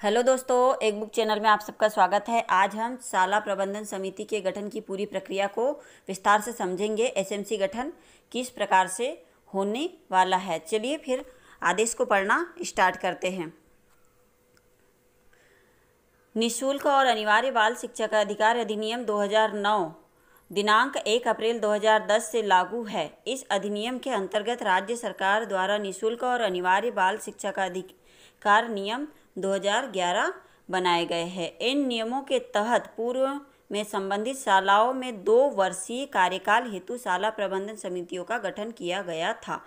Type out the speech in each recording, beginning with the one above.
Hello दोस्तों, एक book channel में आप सबका स्वागत है। आज हम शाला प्रबंधन समिति के गठन की पूरी प्रक्रिया को विस्तार से समझेंगे। एसएमसी गठन किस प्रकार से होने वाला है। चलिए फिर आदेश को पढ़ना स्टार्ट करते हैं। निःशुल्क और अनिवार्य बाल शिक्षा का अधिकार अधिनियम 2009 दिनांक 1 अप्रैल 2010 से लागू है। इस अधिनियम के अंतर्गत राज्य सरकार द्वारा निःशुल्क और अनिवार्य बाल शिक्षा का अधिकार नियम 2011 बनाए गए हैं। इन नियमों के तहत पूर्व में संबंधित शालाओं में 2 वर्षीय कार्यकाल हेतु शाला प्रबंधन समितियों का गठन किया गया था।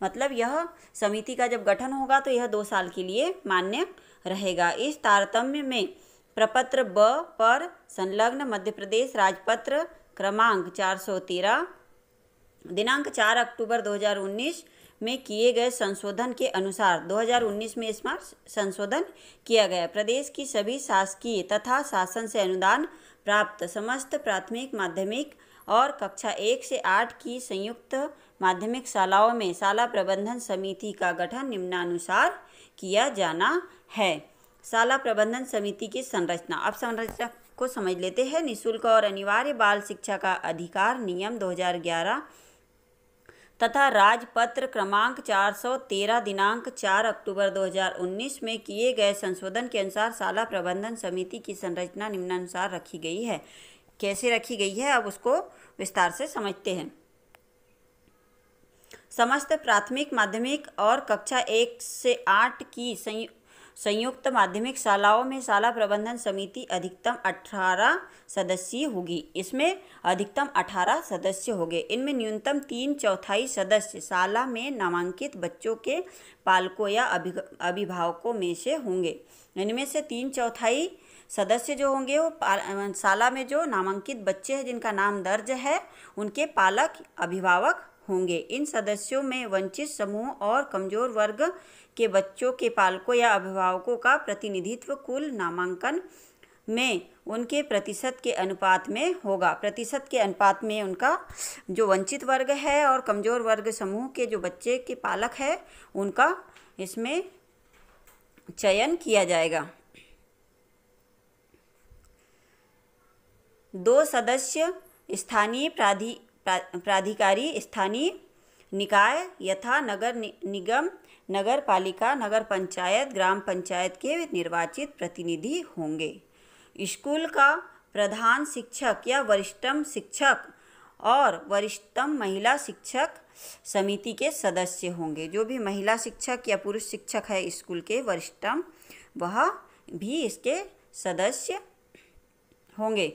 मतलब यह समिति का जब गठन होगा तो यह 2 साल के लिए मान्य रहेगा। इस तारतम्य में प्रपत्र ब पर संलग्न मध्य प्रदेश राजपत्र क्रमांक 413 दिनांक 4 अक्टूबर 2019 में किए गए संशोधन के अनुसार 2019 में इसमें संशोधन किया गया। प्रदेश की सभी शासकीय तथा शासन से अनुदान प्राप्त समस्त प्राथमिक माध्यमिक और कक्षा 1 से 8 की संयुक्त माध्यमिक शालाओं में शाला प्रबंधन समिति का गठन निम्नानुसार किया जाना है। शाला प्रबंधन समिति की संरचना। अब संरचना को समझ लेते हैं। निःशुल्क और अनिवार्य बाल शिक्षा का अधिकार नियम 2011 तथा राजपत्र क्रमांक 413 दिनांक 4 अक्टूबर 2019 में किए गए संशोधन के अनुसार शाला प्रबंधन समिति की संरचना निम्नानुसार रखी गई है। कैसे रखी गई है, अब उसको विस्तार से समझते हैं। समस्त प्राथमिक माध्यमिक और कक्षा 1 से 8 की संयुक्त माध्यमिक शालाओं में शाला प्रबंधन समिति अधिकतम 18 सदस्यीय होगी। इसमें अधिकतम 18 सदस्य होंगे। इनमें न्यूनतम 3/4 सदस्य शाला में नामांकित बच्चों के पालकों या अभिभावकों में से होंगे। इनमें से 3/4 सदस्य जो होंगे वो शाला में जो नामांकित बच्चे हैं जिनका नाम दर्ज है उनके पालक अभिभावक होंगे। इन सदस्यों में वंचित समूह और कमजोर वर्ग के बच्चों के पालकों या अभिभावकों का प्रतिनिधित्व कुल नामांकन में उनके प्रतिशत के अनुपात में होगा। प्रतिशत के अनुपात में उनका जो वंचित वर्ग है और कमजोर वर्ग समूह के जो बच्चे के पालक है उनका इसमें चयन किया जाएगा। 2 सदस्य स्थानीय प्राधिकारी स्थानीय निकाय यथा नगर निगम नगर पालिका नगर पंचायत ग्राम पंचायत के निर्वाचित प्रतिनिधि होंगे। स्कूल का प्रधान शिक्षक या वरिष्ठतम शिक्षक और वरिष्ठतम महिला शिक्षक समिति के सदस्य होंगे। जो भी महिला शिक्षक या पुरुष शिक्षक है स्कूल के वरिष्ठतम, वह भी इसके सदस्य होंगे।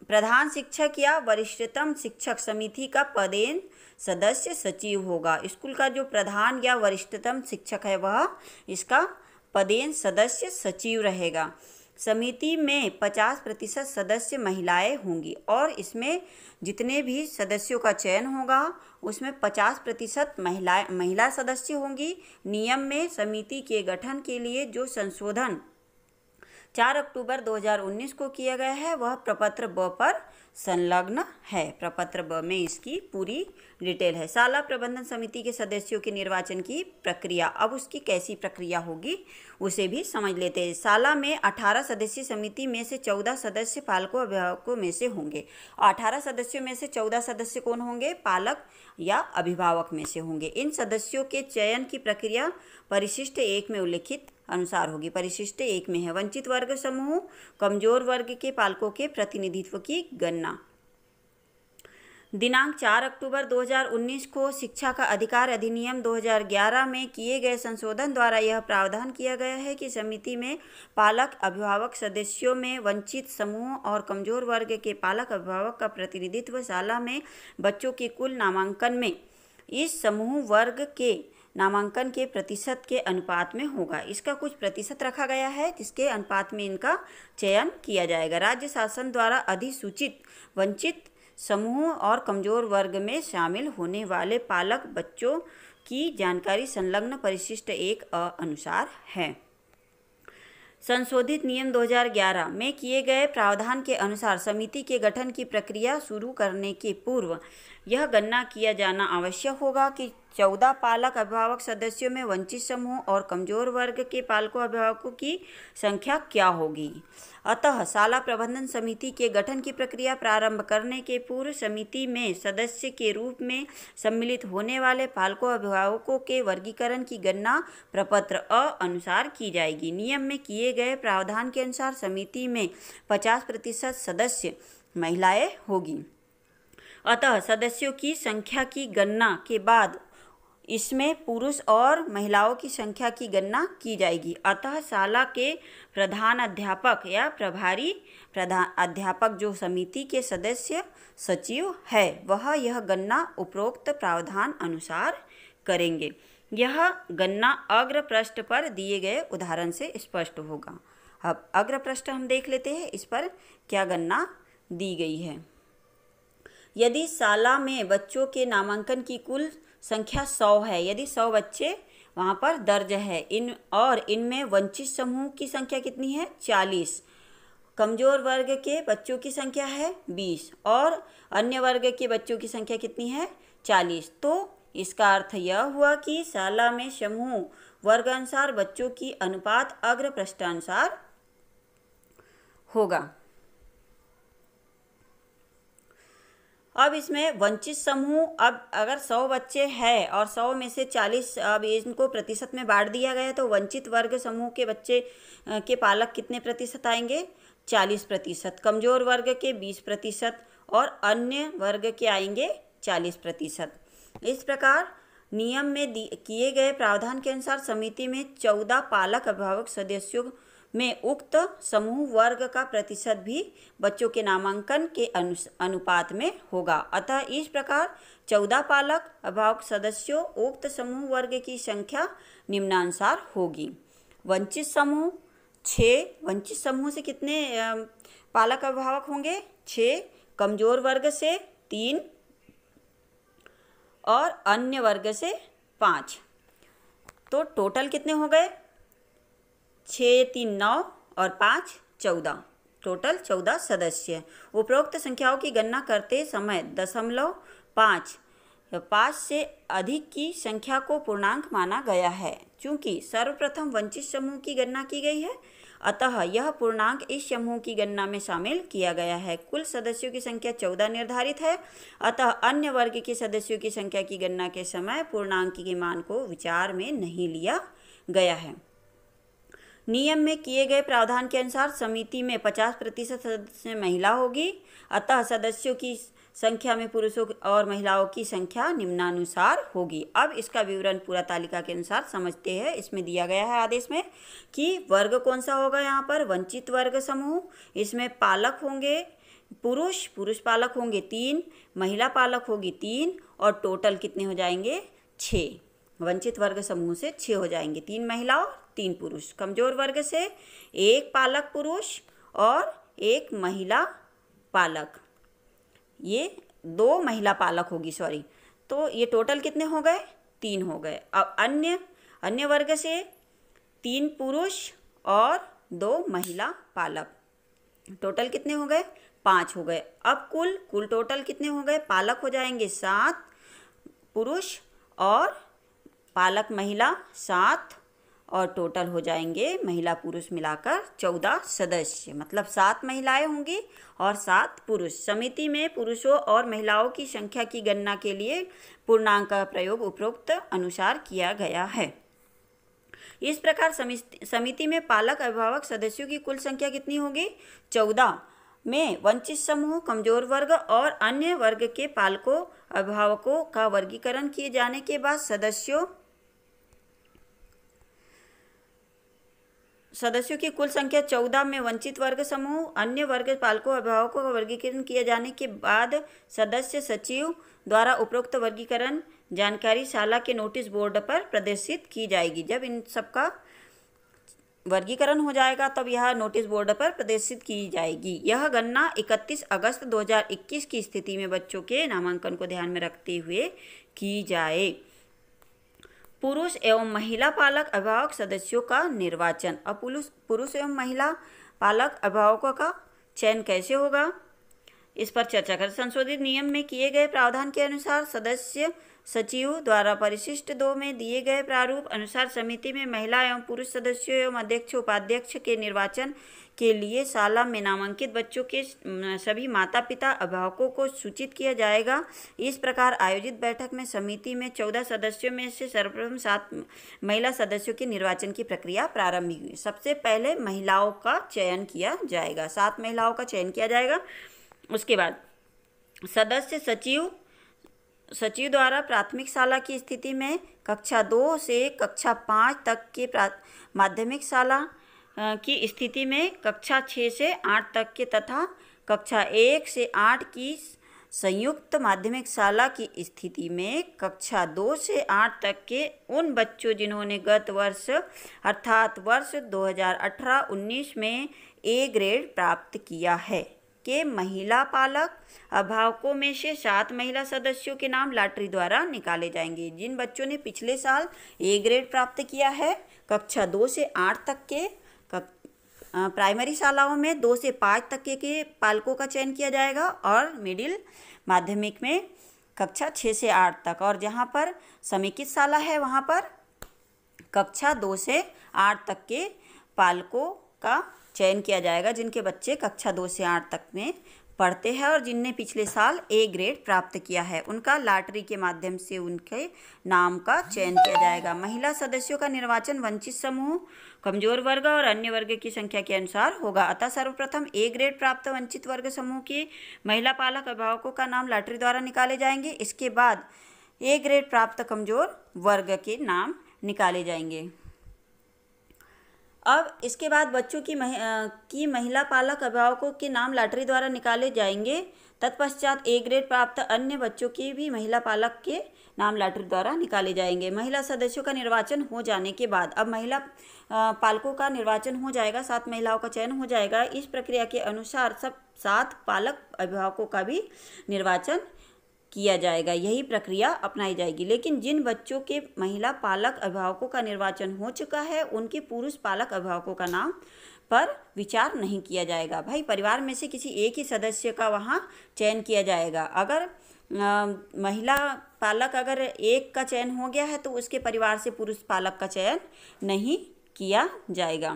प्रधान शिक्षक या वरिष्ठतम शिक्षक समिति का पदेन सदस्य सचिव होगा। स्कूल का जो प्रधान या वरिष्ठतम शिक्षक है वह इसका पदेन सदस्य सचिव रहेगा। समिति में 50% सदस्य महिलाएं होंगी और इसमें जितने भी सदस्यों का चयन होगा उसमें 50% महिला सदस्य होंगी। नियम में समिति के गठन के लिए जो संशोधन 4 अक्टूबर 2019 को किया गया है वह प्रपत्र ब पर संलग्न है। प्रपत्र ब में इसकी पूरी डिटेल है। शाला प्रबंधन समिति के सदस्यों के निर्वाचन की प्रक्रिया। अब उसकी कैसी प्रक्रिया होगी उसे भी समझ लेते हैं। शाला में 18 सदस्यीय समिति में से 14 सदस्य पालकों अभिभावकों में से होंगे। 18 सदस्यों में से 14 सदस्य कौन होंगे? पालक या अभिभावक में से होंगे। इन सदस्यों के चयन की प्रक्रिया परिशिष्ट 1 में उल्लिखित अनुसार होगी। परिशिष्ट 1 में है वंचित वर्ग समूह कमजोर वर्ग के पालकों के प्रतिनिधित्व की गणना। दिनांक 4 अक्टूबर 2019 को शिक्षा का अधिकार अधिनियम 2011 में किए गए संशोधन द्वारा यह प्रावधान किया गया है कि समिति में पालक अभिभावक सदस्यों में वंचित समूह और कमजोर वर्ग के पालक अभिभावक का प्रतिनिधित्व शाला में बच्चों के कुल नामांकन में इस समूह वर्ग के नामांकन के प्रतिशत के अनुपात में होगा। इसका कुछ प्रतिशत रखा गया है जिसके अनुपात में इनका चयन किया जाएगा। राज्य शासन द्वारा अधिसूचित वंचित समूह और कमजोर वर्ग में शामिल होने वाले पालक बच्चों की जानकारी संलग्न परिशिष्ट 1 अनुसार है। संशोधित नियम 2011 में किए गए प्रावधान के अनुसार समिति के गठन की प्रक्रिया शुरू करने के पूर्व यह गणना किया जाना आवश्यक होगा कि 14 पालक अभिभावक सदस्यों में वंचित समूह और कमजोर वर्ग के पालकों अभिभावकों की संख्या क्या होगी। अतः शाला प्रबंधन समिति के गठन की प्रक्रिया प्रारंभ करने के पूर्व समिति में सदस्य के रूप में सम्मिलित होने वाले पालकों अभिभावकों के वर्गीकरण की गणना प्रपत्र अ अनुसार की जाएगी। नियम में किए गए प्रावधान के अनुसार समिति में 50% सदस्य महिलाएं होगी। अतः सदस्यों की संख्या की गणना के बाद इसमें पुरुष और महिलाओं की संख्या की गणना की जाएगी। अतः शाला के प्रधान अध्यापक या प्रभारी प्रधान अध्यापक जो समिति के सदस्य सचिव है वह यह गणना उपरोक्त प्रावधान अनुसार करेंगे। यह गणना अग्र पृष्ठ पर दिए गए उदाहरण से स्पष्ट होगा। अब अग्र पृष्ठ हम देख लेते हैं, इस पर क्या गणना दी गई है। यदि शाला में बच्चों के नामांकन की कुल संख्या 100 है, यदि 100 बच्चे वहाँ पर दर्ज है, इनमें वंचित समूह की संख्या कितनी है 40, कमजोर वर्ग के बच्चों की संख्या है 20 और अन्य वर्ग के बच्चों की संख्या कितनी है 40, तो इसका अर्थ यह हुआ कि शाला में समूह वर्ग अनुसार बच्चों की अनुपात अग्र पृष्ठानुसार होगा। अब इसमें वंचित समूह, अब अगर 100 बच्चे हैं और 100 में से 40 अब इनको प्रतिशत में बांट दिया गया तो वंचित वर्ग समूह के बच्चे के पालक कितने प्रतिशत आएंगे 40%, कमजोर वर्ग के 20% और अन्य वर्ग के आएंगे 40%। इस प्रकार नियम में किए गए प्रावधान के अनुसार समिति में 14 पालक अभिभावक सदस्यों में उक्त समूह वर्ग का प्रतिशत भी बच्चों के नामांकन के अनुपात में होगा। अतः इस प्रकार 14 पालक अभिभावक सदस्यों उक्त समूह वर्ग की संख्या निम्नानुसार होगी। वंचित समूह 6, वंचित समूह से कितने पालक अभिभावक होंगे 6, कमजोर वर्ग से 3 और अन्य वर्ग से 5, तो टोटल कितने हो गए 6, 3, 9 और 5, 14, टोटल 14 सदस्य। उपरोक्त संख्याओं की गणना करते समय 0.5 से अधिक की संख्या को पूर्णांक माना गया है। चूँकि सर्वप्रथम वंचित समूह की गणना की गई है अतः यह पूर्णांक इस समूह की गणना में शामिल किया गया है। कुल सदस्यों की संख्या 14 निर्धारित है, अतः अन्य वर्ग के सदस्यों की संख्या की गणना के समय पूर्णांक के मान को विचार में नहीं लिया गया है। नियम में किए गए प्रावधान के अनुसार समिति में 50% सदस्य महिला होगी, अतः सदस्यों की संख्या में पुरुषों और महिलाओं की संख्या निम्नानुसार होगी। अब इसका विवरण पूरा तालिका के अनुसार समझते हैं। इसमें दिया गया है आदेश में कि वर्ग कौन सा होगा, यहाँ पर वंचित वर्ग समूह, इसमें पालक होंगे पुरुष पालक होंगे 3, महिला पालक होगी 3 और टोटल कितने हो जाएंगे 6। वंचित वर्ग समूह से 6 हो जाएंगे, 3 महिला और 3 पुरुष। कमजोर वर्ग से 1 पालक पुरुष और 1 महिला पालक, ये 2 महिला पालक होगी तो ये टोटल कितने हो गए 3 हो गए। अब अन्य वर्ग से 3 पुरुष और 2 महिला पालक, टोटल कितने हो गए 5 हो गए। अब कुल टोटल कितने हो गए, पालक हो जाएंगे 7, पुरुष और पालक महिला 7 और टोटल हो जाएंगे महिला पुरुष मिलाकर 14 सदस्य, मतलब 7 महिलाएं होंगी और 7 पुरुष। समिति में पुरुषों और महिलाओं की संख्या की गणना के लिए पूर्णांक का प्रयोग उपरोक्त अनुसार किया गया है। इस प्रकार समिति में पालक अभिभावक सदस्यों की कुल संख्या कितनी होगी 14 में वंचित समूह, कमजोर वर्ग और अन्य वर्ग के पालकों अभिभावकों का वर्गीकरण किए जाने के बाद सदस्यों की कुल संख्या 14 में वंचित वर्ग समूह, अन्य वर्ग पालकों अभिभावकों का वर्गीकरण किए जाने के बाद सदस्य सचिव द्वारा उपरोक्त वर्गीकरण जानकारी शाला के नोटिस बोर्ड पर प्रदर्शित की जाएगी। जब इन सबका वर्गीकरण हो जाएगा तब यह नोटिस बोर्ड पर प्रदर्शित की जाएगी। यह गणना 31 अगस्त 2021 की स्थिति में बच्चों के नामांकन को ध्यान में रखते हुए की जाए। पुरुष एवं महिला पालक अभिभावक सदस्यों का निर्वाचन। अब पुरुष एवं महिला पालक अभिभावकों का चयन कैसे होगा, इस पर चर्चा कर। संशोधित नियम में किए गए प्रावधान के अनुसार सदस्य सचिव द्वारा परिशिष्ट 2 में दिए गए प्रारूप अनुसार समिति में महिला एवं पुरुष सदस्यों एवं अध्यक्ष उपाध्यक्ष के निर्वाचन के लिए शाला में नामांकित बच्चों के सभी माता पिता अभिभावकों को सूचित किया जाएगा। इस प्रकार आयोजित बैठक में समिति में 14 सदस्यों में से सर्वप्रथम 7 महिला सदस्यों के निर्वाचन की प्रक्रिया प्रारंभ हुई। सबसे पहले महिलाओं का चयन किया जाएगा, 7 महिलाओं का चयन किया जाएगा। उसके बाद सदस्य सचिव द्वारा प्राथमिक शाला की स्थिति में कक्षा 2 से कक्षा 5 तक के माध्यमिक शाला की स्थिति में कक्षा 6 से 8 तक के तथा कक्षा 1 से 8 की संयुक्त माध्यमिक शाला की स्थिति में कक्षा 2 से 8 तक के उन बच्चों जिन्होंने गत वर्ष अर्थात वर्ष 2018-19 में ए ग्रेड प्राप्त किया है के महिला पालक अभिभावकों में से 7 महिला सदस्यों के नाम लॉटरी द्वारा निकाले जाएंगे। जिन बच्चों ने पिछले साल ए ग्रेड प्राप्त किया है कक्षा 2 से 8 तक के प्राइमरी शालाओं में 2 से 5 तक के पालकों का चयन किया जाएगा और मिडिल माध्यमिक में कक्षा 6 से 8 तक, और जहां पर समेकित शाला है वहां पर कक्षा 2 से 8 तक के पालकों का चयन किया जाएगा जिनके बच्चे कक्षा 2 से 8 तक में पढ़ते हैं और जिनने पिछले साल ए ग्रेड प्राप्त किया है, उनका लॉटरी के माध्यम से उनके नाम का चयन किया जाएगा। महिला सदस्यों का निर्वाचन वंचित समूह, कमजोर वर्ग और अन्य वर्ग की संख्या के अनुसार होगा। अतः सर्वप्रथम ए ग्रेड प्राप्त वंचित वर्ग समूह की महिला पालक अभिभावकों का नाम लॉटरी द्वारा निकाले जाएंगे। इसके बाद ए ग्रेड प्राप्त कमजोर वर्ग के नाम निकाले जाएंगे। अब इसके बाद बच्चों की महिला पालक अभिभावकों के नाम लॉटरी द्वारा निकाले जाएंगे। तत्पश्चात ए ग्रेड प्राप्त अन्य बच्चों की भी महिला पालक के नाम लॉटरी द्वारा निकाले जाएंगे। महिला सदस्यों का निर्वाचन हो जाने के बाद अब महिला पालकों का निर्वाचन हो जाएगा, 7 महिलाओं का चयन हो जाएगा। इस प्रक्रिया के अनुसार सब 7 पालक अभिभावकों का भी निर्वाचन किया जाएगा, यही प्रक्रिया अपनाई जाएगी। लेकिन जिन बच्चों के महिला पालक अभिभावकों का निर्वाचन हो चुका है उनके पुरुष पालक अभिभावकों का नाम पर विचार नहीं किया जाएगा। भाई परिवार में से किसी एक ही सदस्य का वहाँ चयन किया जाएगा। अगर महिला पालक अगर एक का चयन हो गया है तो उसके परिवार से पुरुष पालक का चयन नहीं किया जाएगा।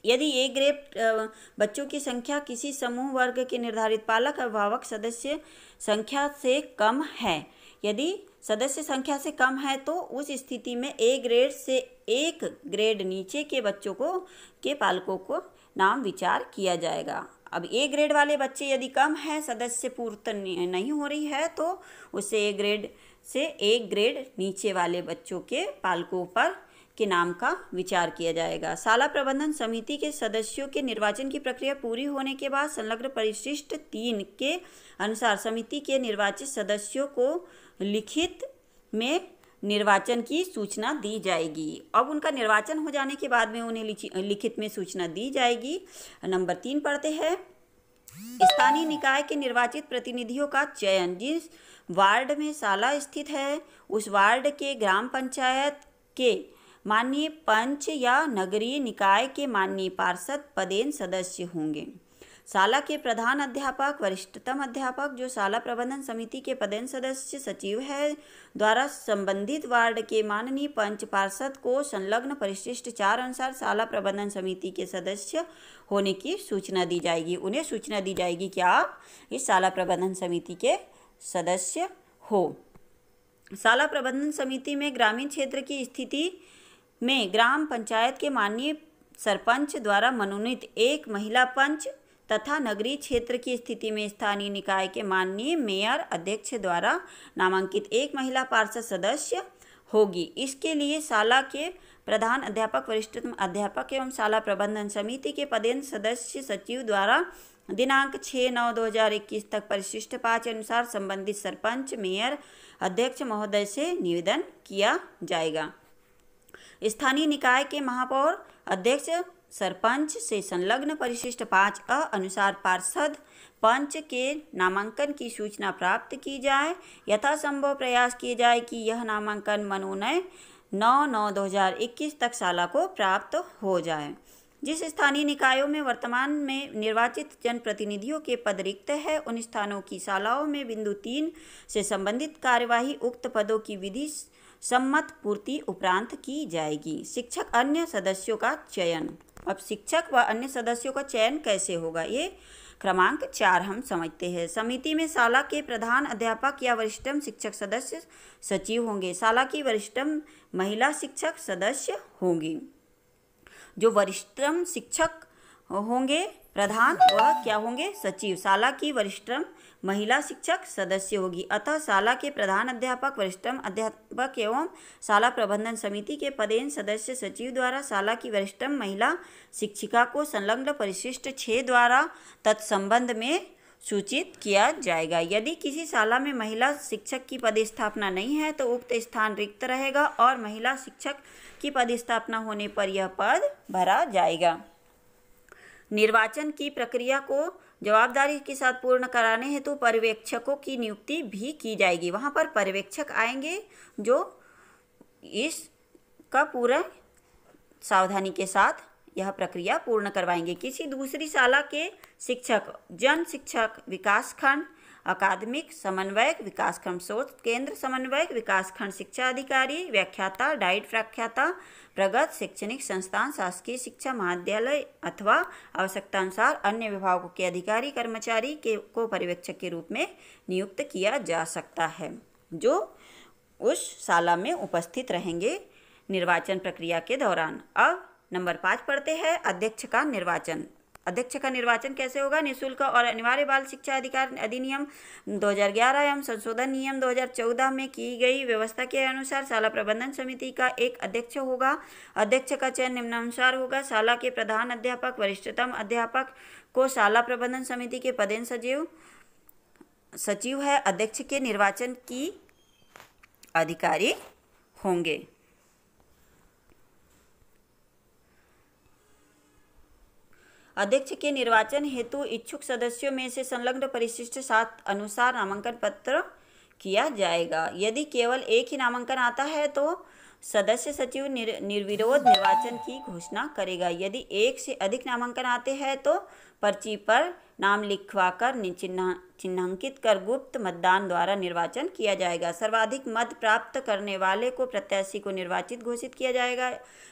यदि ए ग्रेड बच्चों की संख्या किसी समूह वर्ग के निर्धारित पालक अभिभावक सदस्य संख्या से कम है, यदि सदस्य संख्या से कम है तो उस स्थिति में ए ग्रेड से 1 ग्रेड नीचे के बच्चों के पालकों को नाम विचार किया जाएगा। अब ए ग्रेड वाले बच्चे यदि कम है, सदस्य पूर्ति नहीं हो रही है, तो उससे ए ग्रेड से 1 ग्रेड नीचे वाले बच्चों के पालकों पर के नाम का विचार किया जाएगा। शाला प्रबंधन समिति के सदस्यों के निर्वाचन की प्रक्रिया पूरी होने के बाद संलग्न परिशिष्ट 3 के अनुसार समिति के निर्वाचित सदस्यों को लिखित में निर्वाचन की सूचना दी जाएगी। अब उनका निर्वाचन हो जाने के बाद में उन्हें लिखित में सूचना दी जाएगी। नंबर 3 पढ़ते हैं, स्थानीय निकाय के निर्वाचित प्रतिनिधियों का चयन। जिस वार्ड में शाला स्थित है उस वार्ड के ग्राम पंचायत के माननीय पंच या नगरीय निकाय के माननीय पार्षद पदेन सदस्य होंगे। शाला के प्रधान अध्यापक, वरिष्ठतम अध्यापक जो शाला प्रबंधन समिति के पदेन सदस्य सचिव है द्वारा संबंधित वार्ड के माननीय पंच पार्षद को संलग्न परिशिष्ट 4 अनुसार शाला प्रबंधन समिति के सदस्य होने की सूचना दी जाएगी। उन्हें सूचना दी जाएगी कि आप इस शाला प्रबंधन समिति के सदस्य हो। शाला प्रबंधन समिति में ग्रामीण क्षेत्र की स्थिति में ग्राम पंचायत के माननीय सरपंच द्वारा मनोनीत 1 महिला पंच तथा नगरीय क्षेत्र की स्थिति में स्थानीय निकाय के माननीय मेयर अध्यक्ष द्वारा नामांकित 1 महिला पार्षद सदस्य होगी। इसके लिए शाला के प्रधान अध्यापक, वरिष्ठतम अध्यापक एवं शाला प्रबंधन समिति के पदेन सदस्य सचिव द्वारा दिनांक 6/9/2021 तक परिशिष्ट 5 अनुसार संबंधित सरपंच, मेयर अध्यक्ष महोदय से निवेदन किया जाएगा। स्थानीय निकाय के महापौर, अध्यक्ष, सरपंच से संलग्न परिशिष्ट 5A अनुसार पार्षद पंच के नामांकन की सूचना प्राप्त की जाए। यथासंभव प्रयास किए जाए कि यह नामांकन मनोनय 9/9/2021 तक शाला को प्राप्त हो जाए। जिस स्थानीय निकायों में वर्तमान में निर्वाचित जनप्रतिनिधियों के पद रिक्त है, उन स्थानों की शालाओं में बिंदु 3 से संबंधित कार्यवाही उक्त पदों की विधि सम्मत पूर्ति उपरांत की जाएगी। शिक्षक अन्य सदस्यों का चयन। अब शिक्षक व अन्य सदस्यों का चयन कैसे होगा, ये क्रमांक 4 हम समझते हैं। समिति में शाला के प्रधान अध्यापक या वरिष्ठतम शिक्षक सदस्य सचिव होंगे। शाला की वरिष्ठतम महिला शिक्षक सदस्य होंगी। जो वरिष्ठतम शिक्षक होंगे प्रधान, वह क्या होंगे, सचिव। शाला की वरिष्ठतम महिला शिक्षक सदस्य होगी। अतः शाला के प्रधान अध्यापक, वरिष्ठतम अध्यापक एवं शाला प्रबंधन समिति के पदेन सदस्य सचिव द्वारा शाला की वरिष्ठतम महिला शिक्षिका को संलग्न परिशिष्ट 6 द्वारा तत्संबंध में सूचित किया जाएगा। यदि किसी शाला में महिला शिक्षक की पदस्थापना नहीं है तो उक्त स्थान रिक्त रहेगा और महिला शिक्षक की पदस्थापना होने पर यह पद भरा जाएगा। निर्वाचन की प्रक्रिया को जवाबदारी के साथ पूर्ण कराने हेतु पर्यवेक्षकों की नियुक्ति भी की जाएगी। वहाँ पर पर्यवेक्षक आएंगे जो इसका पूरा सावधानी के साथ यह प्रक्रिया पूर्ण करवाएंगे। किसी दूसरी शाला के शिक्षक, जन शिक्षक, विकासखंड अकादमिक समन्वयक, विकासखंड शोध केंद्र समन्वयक, विकासखंड शिक्षा अधिकारी, व्याख्याता, डाइट व्याख्याता, प्रगत शैक्षणिक संस्थान, शासकीय शिक्षा महाविद्यालय अथवा आवश्यकतानुसार अन्य विभागों के अधिकारी कर्मचारी को पर्यवेक्षक के रूप में नियुक्त किया जा सकता है, जो उस शाला में उपस्थित रहेंगे निर्वाचन प्रक्रिया के दौरान। अब नंबर 5 पढ़ते हैं, अध्यक्ष का निर्वाचन। अध्यक्ष का निर्वाचन कैसे होगा। निःशुल्क और अनिवार्य बाल शिक्षा अधिकार अधिनियम 2011 एवं संशोधन नियम 2014 में की गई व्यवस्था के अनुसार शाला प्रबंधन समिति का एक अध्यक्ष होगा। अध्यक्ष का चयन निम्नानुसार होगा। शाला के प्रधान अध्यापक, वरिष्ठतम अध्यापक को शाला प्रबंधन समिति के पदेन सचिव है अध्यक्ष के निर्वाचन की अधिकारी होंगे। अध्यक्ष के निर्वाचन हेतु इच्छुक सदस्यों में से संलग्न परिशिष्ट 7 अनुसार नामांकन पत्र किया जाएगा। यदि केवल एक ही नामांकन आता है तो सदस्य सचिव निर्विरोध निर्वाचन की घोषणा करेगा। यदि एक से अधिक नामांकन आते हैं तो पर्ची पर नाम लिखवाकर चिन्हांकित कर गुप्त मतदान द्वारा निर्वाचन किया जाएगा। सर्वाधिक मत प्राप्त करने वाले को प्रत्याशी को निर्वाचित घोषित किया जाएगा।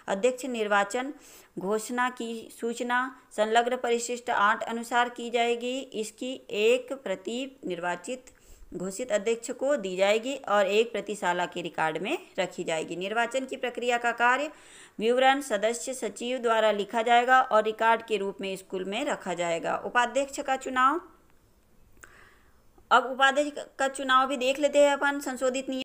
अध्यक्ष निर्वाचन घोषणा की सूचना संलग्न परिशिष्ट 8 अनुसार की जाएगी। इसकी एक प्रति निर्वाचित घोषित अध्यक्ष को दी जाएगी और एक प्रति शाला के रिकॉर्ड में रखी जाएगी। निर्वाचन की प्रक्रिया का कार्य विवरण सदस्य सचिव द्वारा लिखा जाएगा और रिकॉर्ड के रूप में स्कूल में रखा जाएगा। उपाध्यक्ष का चुनाव। अब उपाध्यक्ष का चुनाव भी देख लेते हैं अपन। संशोधित नियम